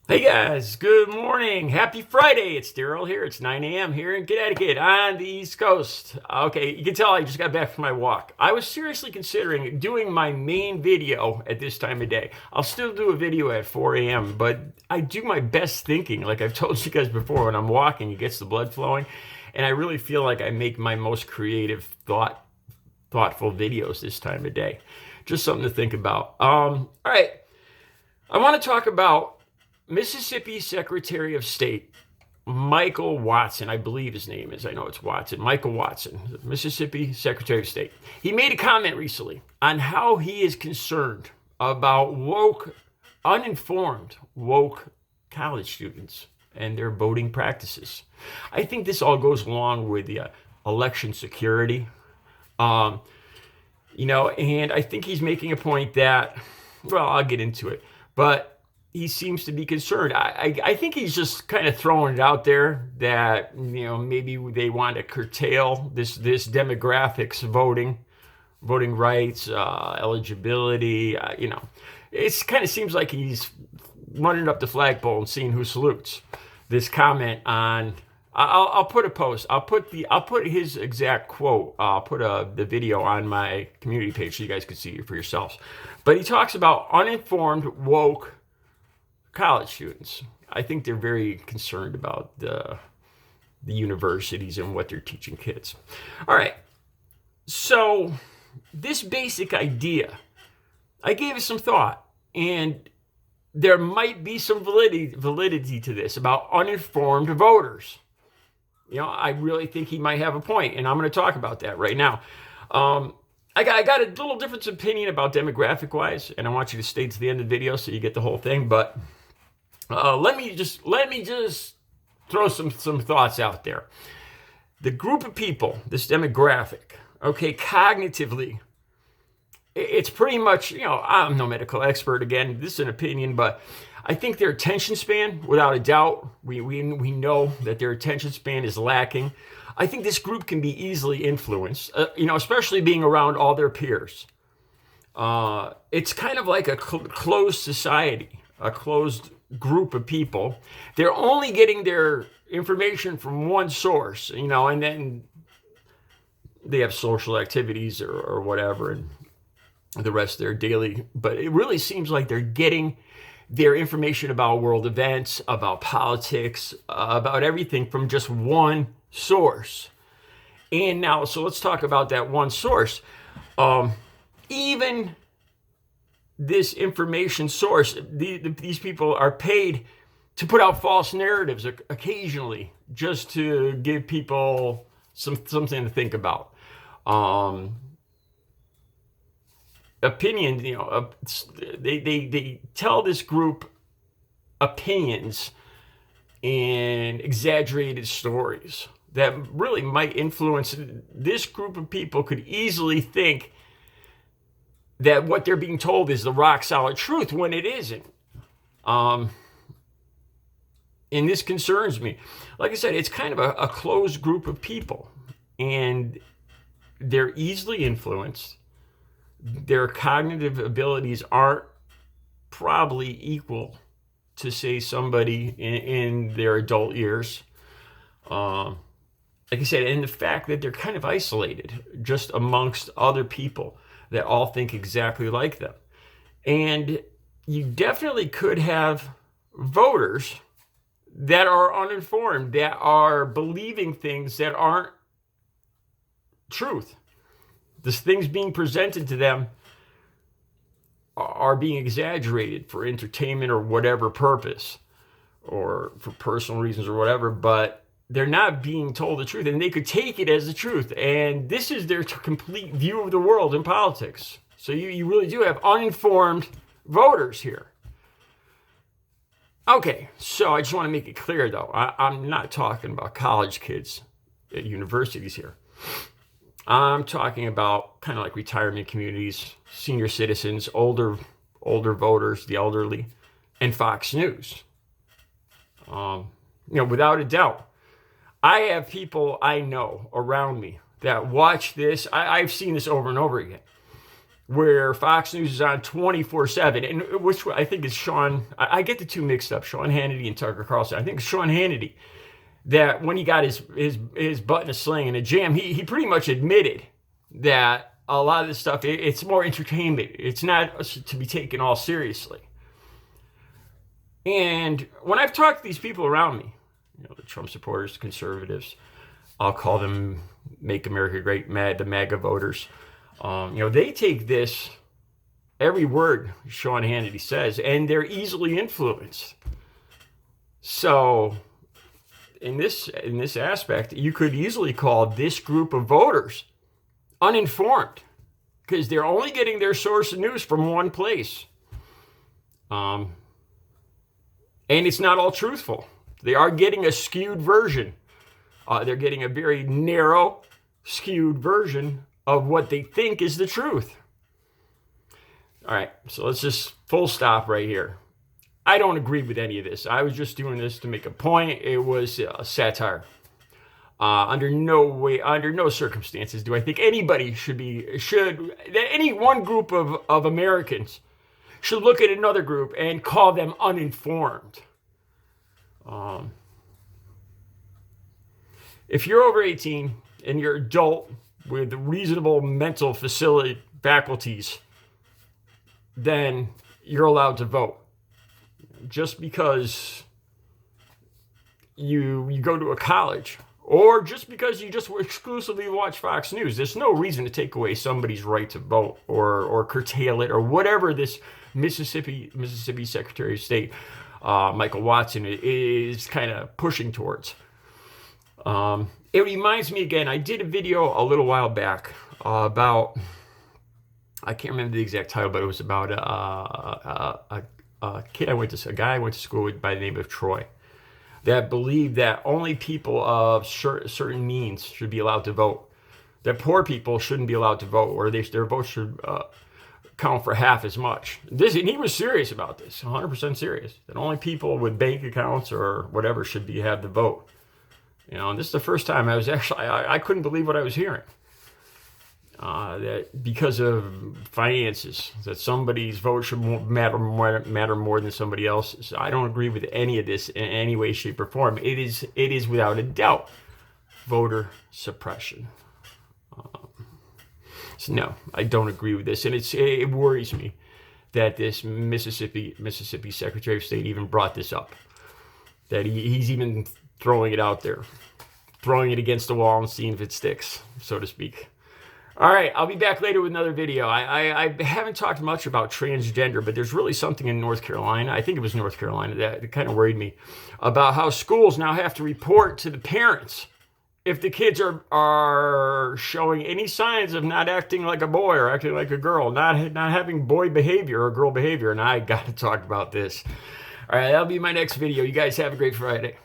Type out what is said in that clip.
Hey guys, good morning. Happy Friday. It's Daryl here. It's 9 a.m. here in Connecticut on the East Coast. Okay, you can tell I just got back from my walk. I was seriously considering doing my main video at this time of day. I'll still do a video at 4 a.m., but I do my best thinking, like I've told you guys before, when I'm walking, it gets the blood flowing, and I really feel like I make my most creative, thoughtful videos this time of day. Just something to think about. All right, I want to talk about Mississippi Secretary of State Michael Watson, I believe his name is. I know it's Watson. Michael Watson, Mississippi Secretary of State. He made a comment recently on how he is concerned about uninformed woke college students and their voting practices. I think this all goes along with the election security. Um, and I think he's making a point that, well, I'll get into it, but he seems to be concerned. I think he's just kind of throwing it out there that maybe they want to curtail this demographics voting rights, eligibility. It's kind of seems like he's running up the flagpole and seeing who salutes. This comment on. I'll put a post. I'll put his exact quote. I'll put the video on my community page so you guys can see it for yourselves. But he talks about uninformed woke college students. I think they're very concerned about the universities and what they're teaching kids. All right. So this basic idea, I gave it some thought, and there might be some validity to this about uninformed voters. I really think he might have a point, and I'm going to talk about that right now. I got a little different opinion about demographic-wise, and I want you to stay to the end of the video so you get the whole thing. But let me just throw some thoughts out there. The group of people, this demographic, okay, cognitively, it's pretty much, I'm no medical expert, again, this is an opinion, but I think their attention span, without a doubt, we know that their attention span is lacking. I think this group can be easily influenced, especially being around all their peers. It's kind of like a closed society, a closed group of people. They're only getting their information from one source, and then they have social activities or whatever, and the rest of their daily. But it really seems like they're getting their information about world events, about politics, about everything from just one source. And now, so let's talk about that one source. Even this information source, these people are paid to put out false narratives occasionally, just to give people something to think about. Opinions, they tell this group opinions and exaggerated stories that really might influence. This group of people could easily think that what they're being told is the rock solid truth when it isn't. And this concerns me. Like I said, it's kind of a closed group of people, and they're easily influenced. Their cognitive abilities aren't probably equal to, say, somebody in their adult years. Like I said, and the fact that they're kind of isolated just amongst other people that all think exactly like them. And you definitely could have voters that are uninformed, that are believing things that aren't truth. The things being presented to them are being exaggerated for entertainment or whatever purpose, or for personal reasons or whatever, but they're not being told the truth, and they could take it as the truth. And this is their complete view of the world in politics. So you really do have uninformed voters here. Okay, so I just want to make it clear, though. I'm not talking about college kids at universities here. I'm talking about kind of like retirement communities, senior citizens, older voters, the elderly, and Fox News. Without a doubt, I have people I know around me that watch this. I've seen this over and over again. where Fox News is on 24/7, and which I think is Sean. I get the two mixed up, Sean Hannity and Tucker Carlson. I think it's Sean Hannity that when he got his butt in a sling in a jam, he pretty much admitted that a lot of this stuff, it's more entertainment. It's not to be taken all seriously. And when I've talked to these people around me, the Trump supporters, the conservatives, I'll call them Make America Great, the MAGA voters, they take this, every word Sean Hannity says, and they're easily influenced. So in this aspect, you could easily call this group of voters uninformed, because they're only getting their source of news from one place. And it's not all truthful. They are getting a skewed version. They're getting a very narrow, skewed version of what they think is the truth. All right, so let's just full stop right here. I don't agree with any of this. I was just doing this to make a point. It was a satire. Under no circumstances do I think anybody any one group of Americans should look at another group and call them uninformed. If you're over 18 and you're adult with reasonable mental faculties, then you're allowed to vote. Just because you go to a college, or just because you just exclusively watch Fox News, there's no reason to take away somebody's right to vote or curtail it, or whatever this Mississippi Secretary of State, Michael Watson, is kind of pushing towards. It reminds me again, I did a video a little while back about, I can't remember the exact title, but it was about a guy I went to school with by the name of Troy, that believed that only people of certain means should be allowed to vote. That poor people shouldn't be allowed to vote, or their vote should count for half as much. And he was serious about this, 100% serious. That only people with bank accounts or whatever should have the vote. And this is the first time I couldn't believe what I was hearing. That because of finances, that somebody's vote should matter more than somebody else's. I don't agree with any of this in any way, shape, or form. It is without a doubt voter suppression. So no, I don't agree with this, and it worries me that this Mississippi Secretary of State even brought this up. That he's even throwing it out there, throwing it against the wall and seeing if it sticks, so to speak. All right, I'll be back later with another video. I haven't talked much about transgender, but there's really something in North Carolina, I think it was North Carolina, that kind of worried me, about how schools now have to report to the parents if the kids are showing any signs of not acting like a boy or acting like a girl, not having boy behavior or girl behavior, and I got to talk about this. All right, that'll be my next video. You guys have a great Friday.